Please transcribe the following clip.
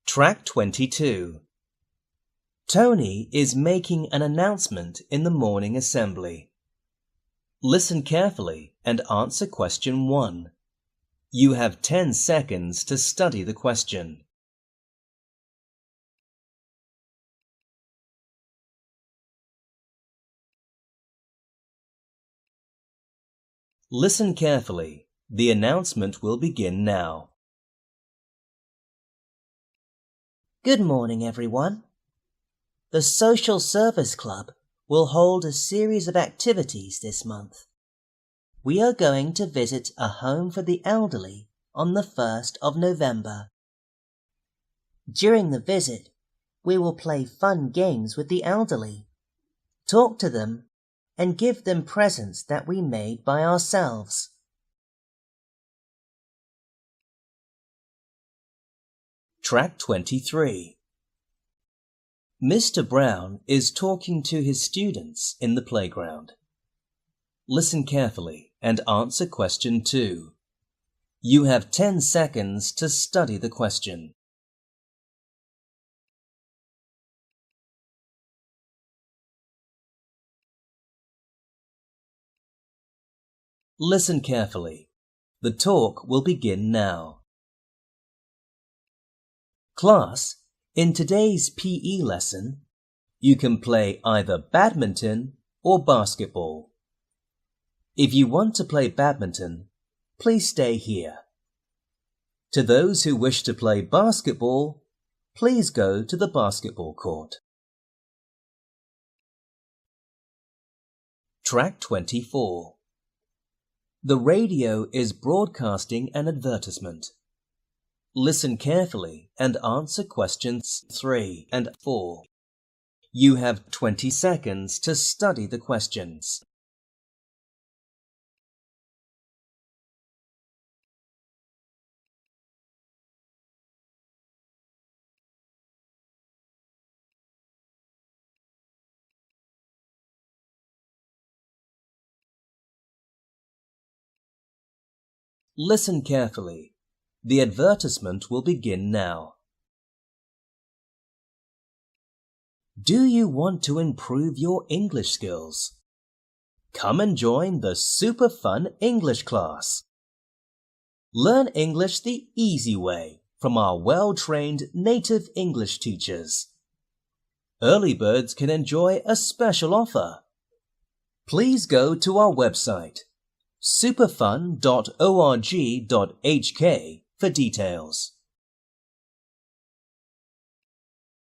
Track 22. Tony is making an announcement in the morning assembly. Listen carefully and answer question 1. You have 10 seconds to study the question. Listen carefully. The announcement will begin now. Good morning, everyone. The Social Service Club will hold a series of activities this month. We are going to visit a home for the elderly on the 1st of November. During the visit, we will play fun games with the elderly, talk to them, and give them presents that we made by ourselves. Track 23. Mr. Brown is talking to his students in the playground. Listen carefully and answer question 2. You have 10 seconds to study the question. Listen carefully. The talk will begin now. Class, in today's PE lesson, you can play either badminton or basketball. If you want to play badminton, please stay here. To those who wish to play basketball, please go to the basketball court. Track 24. The radio is broadcasting an advertisement. Listen carefully and answer questions 3 and 4. You have 20 seconds to study the questions. Listen carefully. The advertisement will begin now. Do you want to improve your English skills? Come and join the super fun English class. Learn English the easy way from our well-trained native English teachers. Early birds can enjoy a special offer. Please go to our website superfun.org.hk for details.